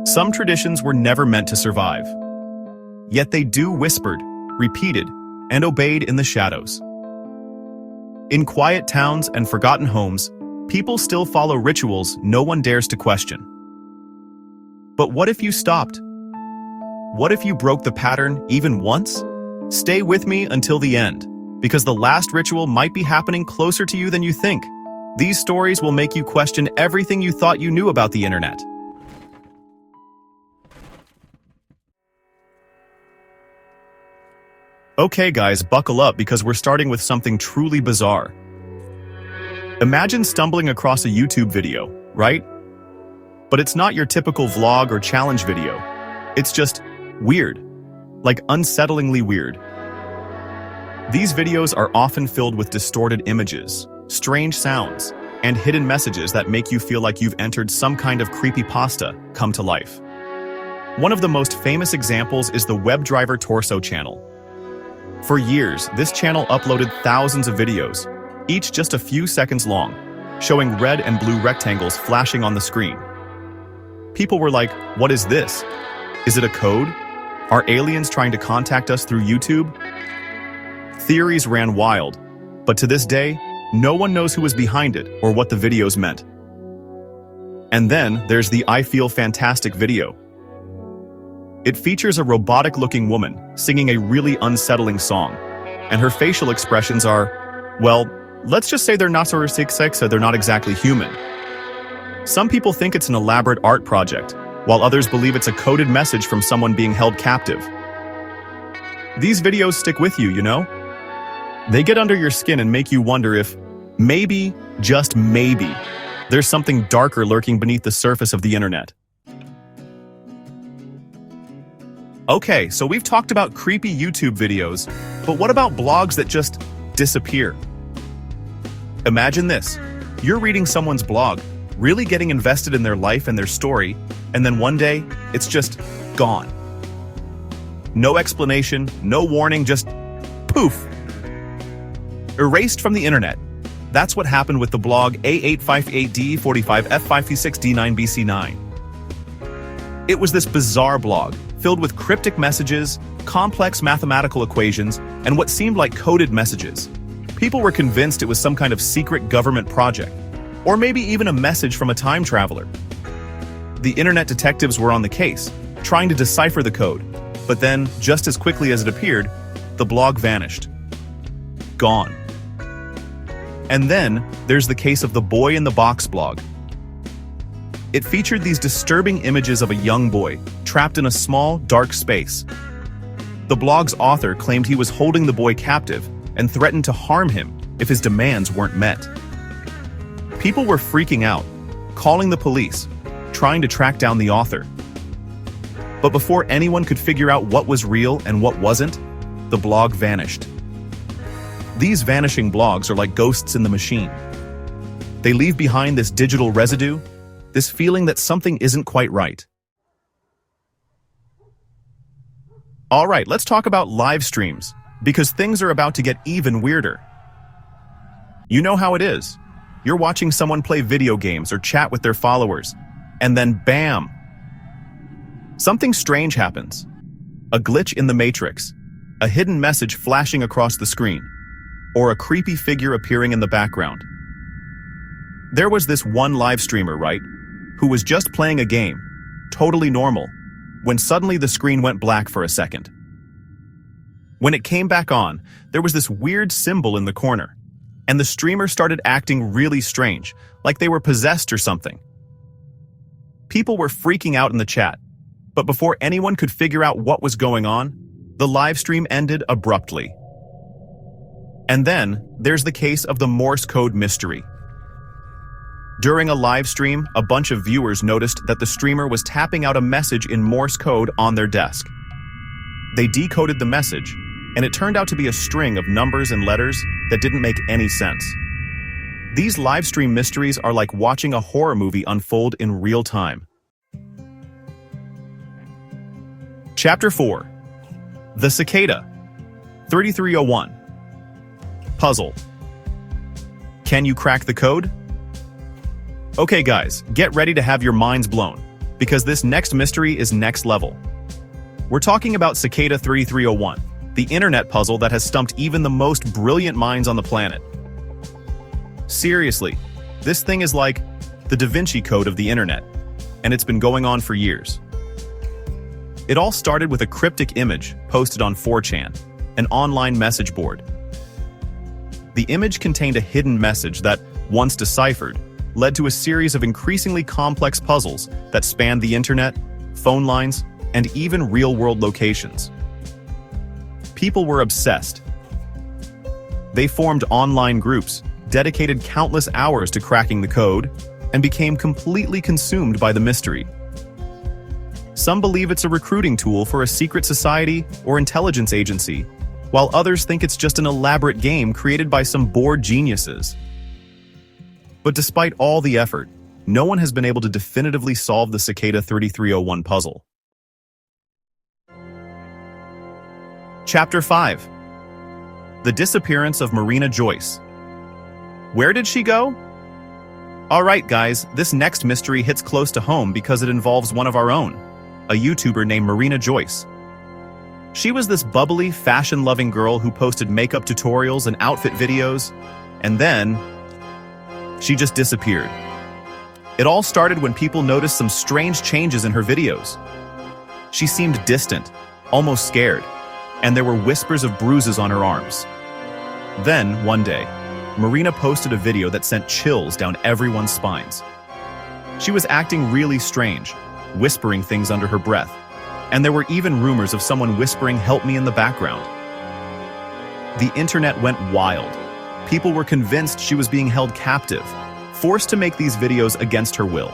Some traditions were never meant to survive. Yet they do whispered, repeated, and obeyed in the shadows. In quiet towns and forgotten homes, people still follow rituals no one dares to question. But what if you stopped? What if you broke the pattern even once? Stay with me until the end, because the last ritual might be happening closer to you than you think. These stories will make you question everything you thought you knew about the internet. Okay guys, buckle up because we're starting with something truly bizarre. Imagine stumbling across a YouTube video, right? But it's not your typical vlog or challenge video. It's just weird, like unsettlingly weird. These videos are often filled with distorted images, strange sounds, and hidden messages that make you feel like you've entered some kind of creepypasta come to life. One of the most famous examples is the WebDriver Torso channel. For years, this channel uploaded thousands of videos, each just a few seconds long, showing red and blue rectangles flashing on the screen. People were like, what is this? Is it a code? Are aliens trying to contact us through YouTube? Theories ran wild, but to this day, no one knows who was behind it or what the videos meant. And then there's the I Feel Fantastic video. It features a robotic-looking woman singing a really unsettling song, and her facial expressions are, well, let's just say they're not so they're not exactly human. Some people think it's an elaborate art project, while others believe it's a coded message from someone being held captive. These videos stick with you, you know? They get under your skin and make you wonder if, maybe, just maybe, there's something darker lurking beneath the surface of the internet. Okay, so we've talked about creepy YouTube videos, but what about blogs that just disappear? Imagine this. You're reading someone's blog, really getting invested in their life and their story, and then one day, it's just gone. No explanation, no warning, just poof. Erased from the internet. That's what happened with the blog A858D45F5P6D9BC9. It was this bizarre blog, filled with cryptic messages, complex mathematical equations, and what seemed like coded messages. People were convinced it was some kind of secret government project, or maybe even a message from a time traveler. The internet detectives were on the case, trying to decipher the code, but then, just as quickly as it appeared, the blog vanished. Gone. And then, there's the case of the Boy in the Box blog. It featured these disturbing images of a young boy, trapped in a small, dark space. The blog's author claimed he was holding the boy captive and threatened to harm him if his demands weren't met. People were freaking out, calling the police, trying to track down the author. But before anyone could figure out what was real and what wasn't, the blog vanished. These vanishing blogs are like ghosts in the machine. They leave behind this digital residue, this feeling that something isn't quite right. All right, let's talk about live streams, because things are about to get even weirder. You know how it is. You're watching someone play video games or chat with their followers, and then bam! Something strange happens. A glitch in the matrix, a hidden message flashing across the screen, or a creepy figure appearing in the background. There was this one live streamer, right, who was just playing a game, totally normal, when suddenly the screen went black for a second. When it came back on, there was this weird symbol in the corner, and the streamer started acting really strange, like they were possessed or something. People were freaking out in the chat, but before anyone could figure out what was going on, the live stream ended abruptly. And then, there's the case of the Morse code mystery. During a live stream, a bunch of viewers noticed that the streamer was tapping out a message in Morse code on their desk. They decoded the message, and it turned out to be a string of numbers and letters that didn't make any sense. These live stream mysteries are like watching a horror movie unfold in real time. Chapter 4. The Cicada. 3301. Puzzle. Can you crack the code? Okay guys, get ready to have your minds blown, because this next mystery is next level. We're talking about Cicada 3301, the internet puzzle that has stumped even the most brilliant minds on the planet. Seriously, this thing is like the Da Vinci Code of the internet, and it's been going on for years. It all started with a cryptic image posted on 4chan, an online message board. The image contained a hidden message that, once deciphered, led to a series of increasingly complex puzzles that spanned the internet, phone lines, and even real-world locations. People were obsessed. They formed online groups, dedicated countless hours to cracking the code, and became completely consumed by the mystery. Some believe it's a recruiting tool for a secret society or intelligence agency, while others think it's just an elaborate game created by some bored geniuses. But despite all the effort, no one has been able to definitively solve the Cicada 3301 puzzle. Chapter 5. The Disappearance of Marina Joyce. Where did she go? Alright guys, this next mystery hits close to home because it involves one of our own, a YouTuber named Marina Joyce. She was this bubbly, fashion-loving girl who posted makeup tutorials and outfit videos, and then she just disappeared. It all started when people noticed some strange changes in her videos. She seemed distant, almost scared, and there were whispers of bruises on her arms. Then, one day, Marina posted a video that sent chills down everyone's spines. She was acting really strange, whispering things under her breath, and there were even rumors of someone whispering "help me" in the background. The internet went wild. People were convinced she was being held captive, forced to make these videos against her will.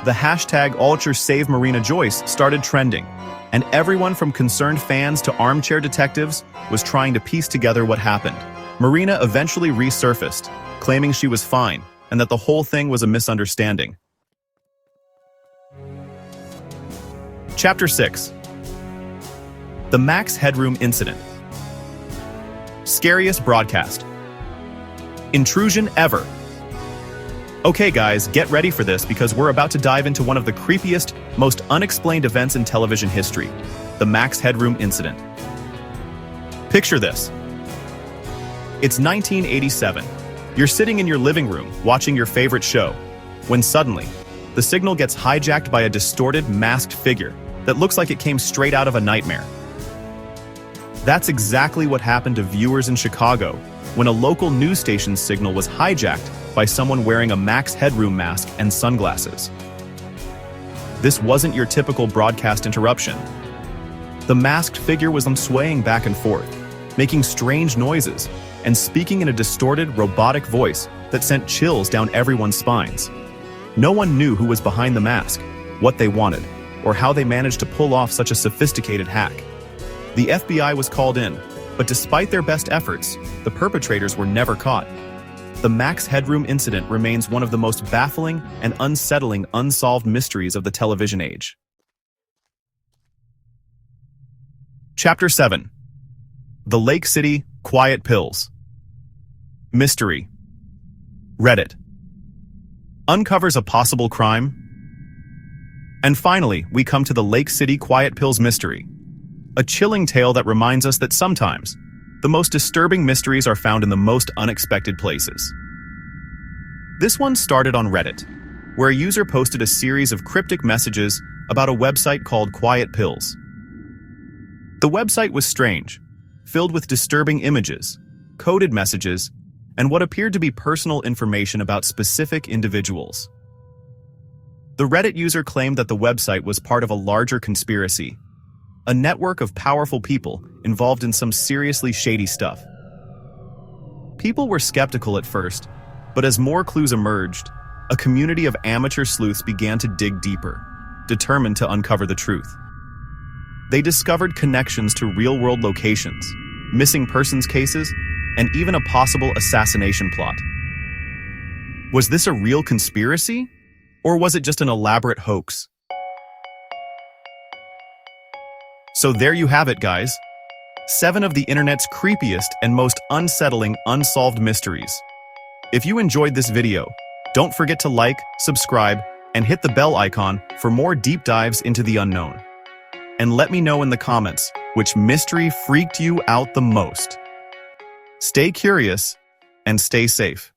The hashtag #AllSaveMarinaJoyce started trending, and everyone from concerned fans to armchair detectives was trying to piece together what happened. Marina eventually resurfaced, claiming she was fine and that the whole thing was a misunderstanding. Chapter 6. The Max Headroom Incident. Scariest broadcast. Intrusion ever. Okay guys, get ready for this because we're about to dive into one of the creepiest, most unexplained events in television history, the Max Headroom Incident. Picture this. It's 1987. You're sitting in your living room, watching your favorite show, when suddenly, the signal gets hijacked by a distorted, masked figure that looks like it came straight out of a nightmare. That's exactly what happened to viewers in Chicago when a local news station's signal was hijacked by someone wearing a Max Headroom mask and sunglasses. This wasn't your typical broadcast interruption. The masked figure was swaying back and forth, making strange noises, and speaking in a distorted, robotic voice that sent chills down everyone's spines. No one knew who was behind the mask, what they wanted, or how they managed to pull off such a sophisticated hack. The FBI was called in, but despite their best efforts, the perpetrators were never caught. The Max Headroom incident remains one of the most baffling and unsettling unsolved mysteries of the television age. Chapter 7. The Lake City Quiet Pills. Mystery. Reddit. Uncovers a possible crime. And finally, we come to the Lake City Quiet Pills mystery. A chilling tale that reminds us that sometimes, the most disturbing mysteries are found in the most unexpected places. This one started on Reddit, where a user posted a series of cryptic messages about a website called Quiet Pills. The website was strange, filled with disturbing images, coded messages, and what appeared to be personal information about specific individuals. The Reddit user claimed that the website was part of a larger conspiracy, a network of powerful people involved in some seriously shady stuff. People were skeptical at first, but as more clues emerged, a community of amateur sleuths began to dig deeper, determined to uncover the truth. They discovered connections to real-world locations, missing persons cases, and even a possible assassination plot. Was this a real conspiracy? Or was it just an elaborate hoax? So there you have it, guys. 7 of the internet's creepiest and most unsettling unsolved mysteries. If you enjoyed this video, don't forget to like, subscribe, and hit the bell icon for more deep dives into the unknown. And let me know in the comments which mystery freaked you out the most. Stay curious and stay safe.